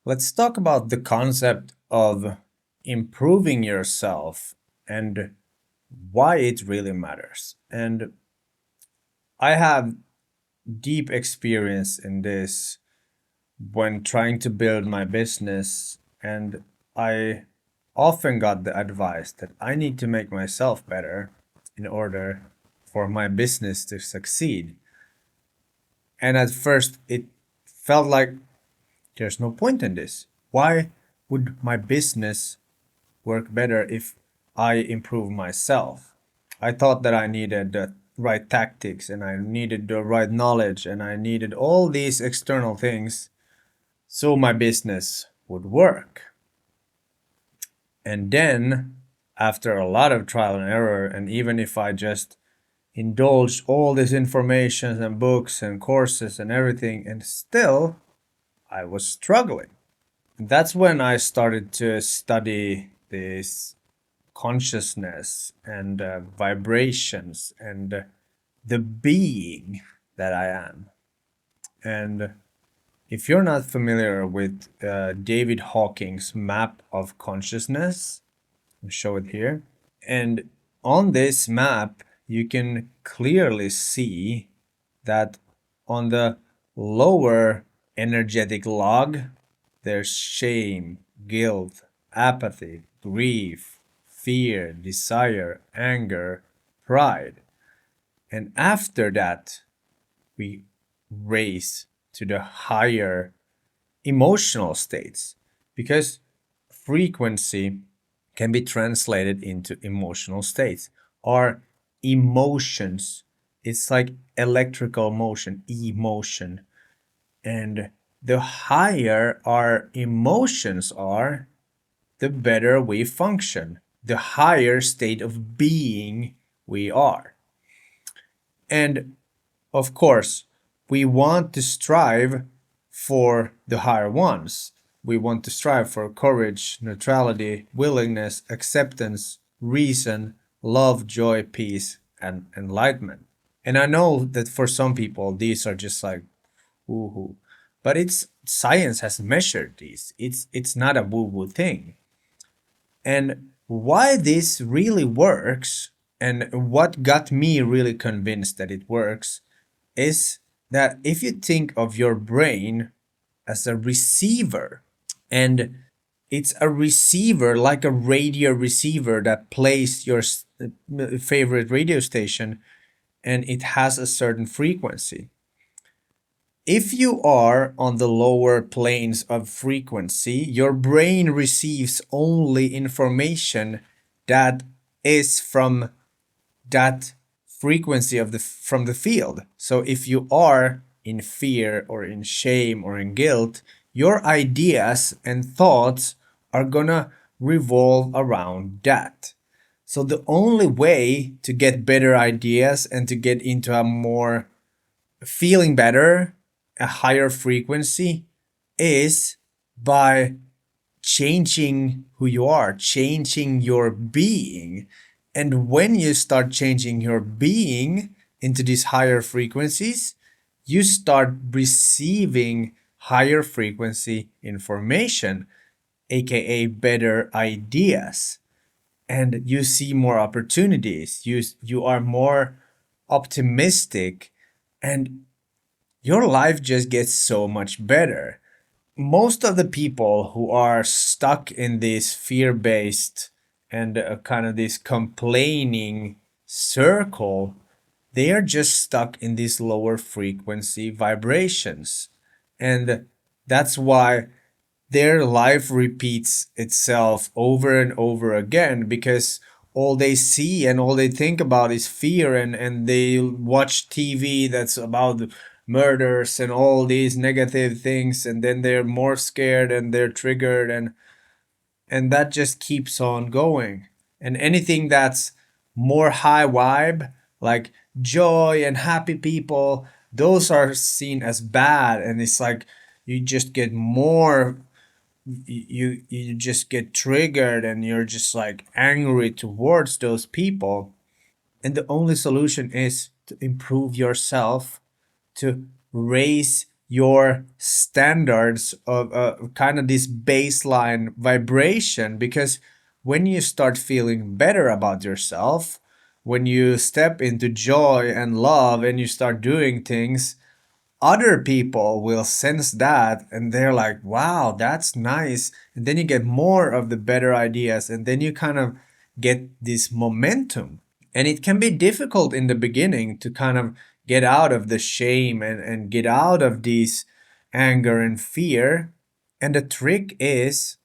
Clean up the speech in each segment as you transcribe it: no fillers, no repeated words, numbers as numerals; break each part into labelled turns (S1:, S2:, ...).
S1: Let's talk about the concept of improving yourself and why it really matters. And I have deep experience in this when trying to build my business, and I often got the advice that I need to make myself better in order for my business to succeed. And at first, it felt like there's no point in this. Why would my business work better if I improve myself? I thought that I needed the right tactics and I needed the right knowledge and I needed all these external things so my business would work. And then, after a lot of trial and error, and even if I just indulged all this information and books and courses and everything, and still I was struggling. And that's when I started to study this consciousness and vibrations and the being that I am. And if you're not familiar with David Hawking's map of consciousness, I'll show it here. And on this map, you can clearly see that on the lower energetic log, there's shame, guilt, apathy, grief, fear, desire, anger, pride. And after that, we raise to the higher emotional states because frequency can be translated into emotional states or emotions. It's like electrical motion, emotion. And the higher our emotions are, the better we function, the higher state of being we are. And of course, we want to strive for the higher ones. We want to strive for courage, neutrality, willingness, acceptance, reason, love, joy, peace, and enlightenment. And I know that for some people, these are just like woohoo. But it's science has measured these. It's not a woo-woo thing. And why this really works and what got me really convinced that it works is that if you think of your brain as a receiver, and it's a receiver like a radio receiver that plays your favorite radio station and it has a certain frequency. If you are on the lower planes of frequency, your brain receives only information that is from that frequency of the from the field. So if you are in fear or in shame or in guilt, your ideas and thoughts are gonna revolve around that. So the only way to get better ideas and to get into a more feeling better, a higher frequency, is by changing who you are, changing your being. And when you start changing your being into these higher frequencies, you start receiving higher frequency information, aka better ideas. And you see more opportunities. You are more optimistic and your life just gets so much better. Most of the people who are stuck in this fear based and kind of this complaining circle, they are just stuck in these lower frequency vibrations. And that's why their life repeats itself over and over again because all they see and all they think about is fear, and they watch TV that's about murders and all these negative things, and then they're more scared and they're triggered, and that just keeps on going. And anything that's more high vibe, like joy and happy people, those are seen as bad, and it's like you just get more, you just get triggered and you're just like angry towards those people. And the only solution is to improve yourself, to raise your standards of kind of this baseline vibration, because when you start feeling better about yourself, when you step into joy and love and you start doing things, other people will sense that and they're like, wow, that's nice. And then you get more of the better ideas, and then you kind of get this momentum. And it can be difficult in the beginning to kind of get out of the shame and get out of this anger and fear. And the trick is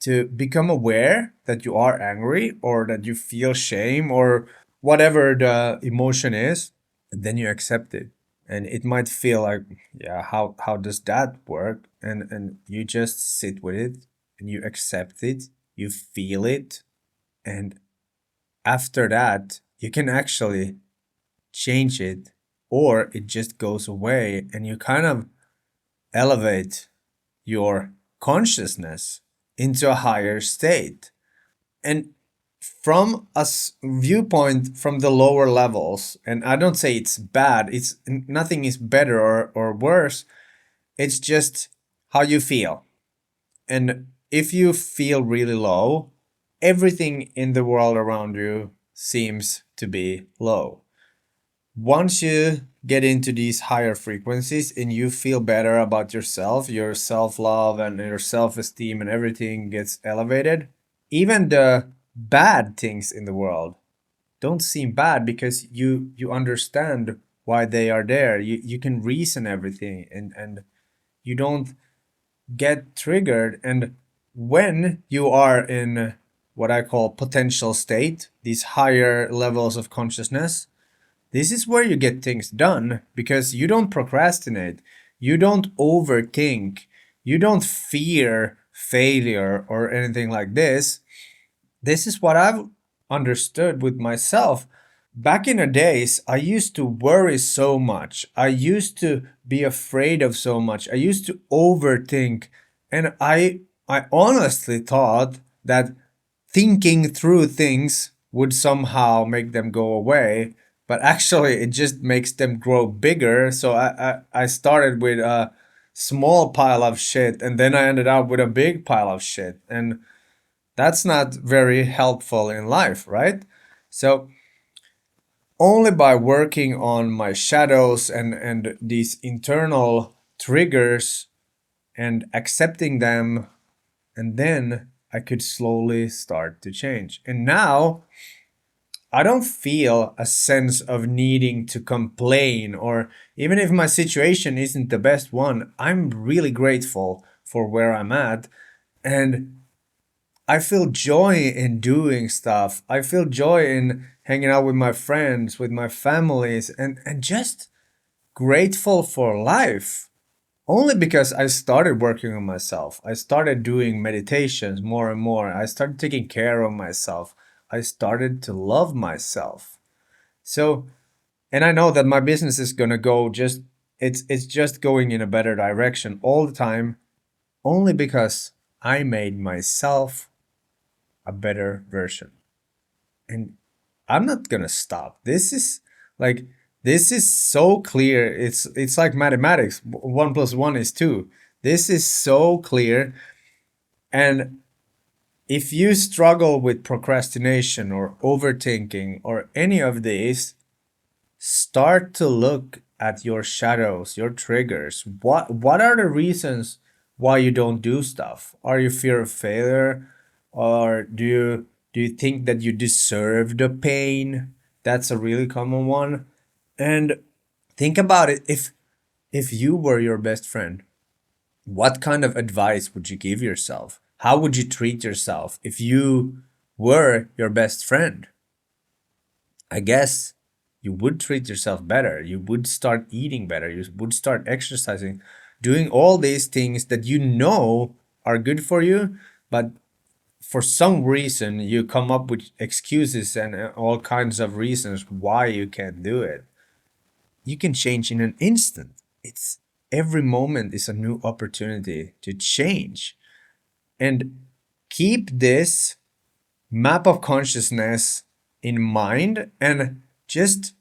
S1: to become aware that you are angry or that you feel shame or whatever the emotion is, and then you accept it. And it might feel like, yeah, how does that work? And you just sit with it and you accept it, you feel it, and after that you can actually change it, or it just goes away and you kind of elevate your consciousness into a higher state. And from a viewpoint from the lower levels, and I don't say it's bad, it's nothing is better or worse, it's just how you feel. And if you feel really low, everything in the world around you seems to be low. Once you get into these higher frequencies and you feel better about yourself, your self love and your self esteem and everything gets elevated, even the bad things in the world don't seem bad because you understand why they are there. You can reason everything, and you don't get triggered. And when you are in what I call potential state, these higher levels of consciousness, this is where you get things done because you don't procrastinate, you don't overthink, you don't fear failure or anything like this. This is what I've understood with myself. Back in the days, I used to worry so much. I used to be afraid of so much. I used to overthink. And I honestly thought that thinking through things would somehow make them go away. But actually, it just makes them grow bigger. So I started with a small pile of shit, and then I ended up with a big pile of shit. And that's not very helpful in life, right? So only by working on my shadows and these internal triggers and accepting them, and then I could slowly start to change. And now I don't feel a sense of needing to complain, or even if my situation isn't the best one, I'm really grateful for where I'm at. And I feel joy in doing stuff. I feel joy in hanging out with my friends, with my families, and just grateful for life. Only because I started working on myself. I started doing meditations more and more. I started taking care of myself. I started to love myself. So, and I know that my business is gonna go just it's just going in a better direction all the time, only because I made myself a better version. And I'm not gonna stop. Like this is so clear. It's like mathematics. One plus one is two. This is so clear. And if you struggle with procrastination or overthinking or any of these, start to look at your shadows, your triggers. What are the reasons why you don't do stuff? Are you fear of failure, or do you think that you deserve the pain? That's a really common one. And think about it, if you were your best friend, what kind of advice would you give yourself? How would you treat yourself if you were your best friend? I guess you would treat yourself better. You would start eating better. You would start exercising, doing all these things that you know are good for you, but for some reason you come up with excuses and all kinds of reasons why you can't do it. You can change in an instant. It's every moment is a new opportunity to change. And keep this map of consciousness in mind, and just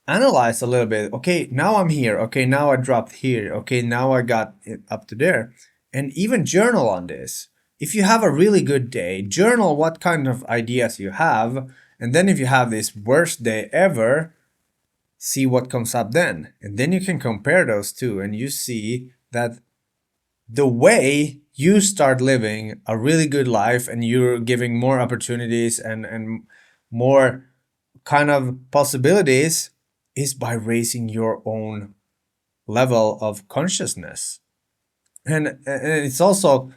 S1: analyze a little bit. Okay, now I'm here. Okay, now I dropped here. Okay, now I got it up to there. And even journal on this. If you have a really good day, journal what kind of ideas you have. And then if you have this worst day ever, see what comes up then. And then you can compare those two and you see that the way you start living a really good life and you're giving more opportunities and more kind of possibilities is by raising your own level of consciousness. And it's also,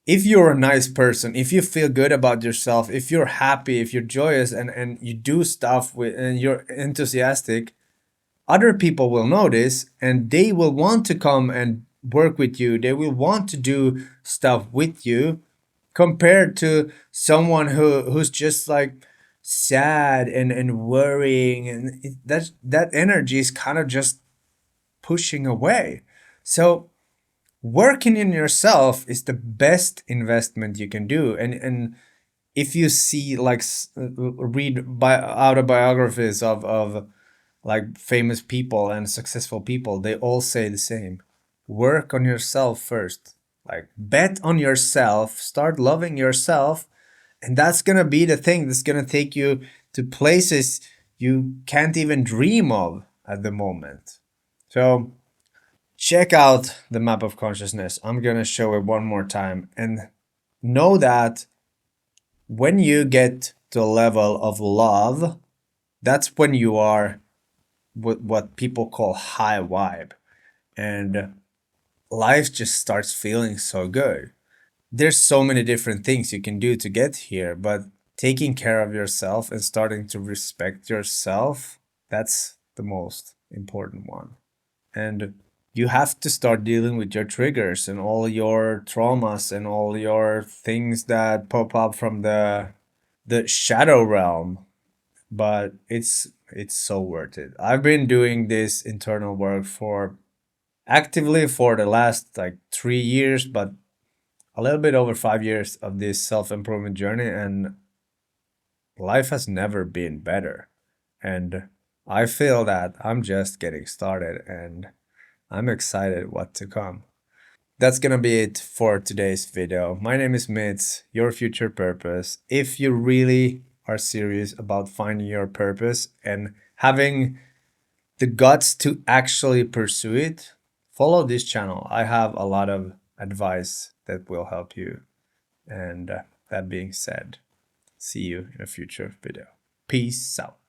S1: if you're a nice person, if you feel good about yourself, if you're happy, if you're joyous and you do stuff with and you're enthusiastic, other people will notice and they will want to come and work with you. They will want to do stuff with you compared to someone who's just like sad and worrying, and that energy is kind of just pushing away. So working in yourself is the best investment you can do. And if you see like read autobiographies of like famous people and successful people, they all say the same. Work on yourself first. Like bet on yourself, start loving yourself, and that's going to be the thing that's going to take you to places you can't even dream of at the moment. So check out the map of consciousness. I'm going to show it one more time and know that when you get to a level of love, that's when you are what people call high vibe, and life just starts feeling so good. There's so many different things you can do to get here, but taking care of yourself and starting to respect yourself, that's the most important one. And you have to start dealing with your triggers and all your traumas and all your things that pop up from the shadow realm, but it's so worth it. I've been doing this internal work for actively for the last like 3 years, but a little bit over 5 years of this self-improvement journey, and life has never been better. And I feel that I'm just getting started and I'm excited what to come. That's gonna be it for today's video. My name is Mitz, your future purpose. If you really are serious about finding your purpose and having the guts to actually pursue it, follow this channel. I have a lot of advice that will help you. And that being said, see you in a future video. Peace out.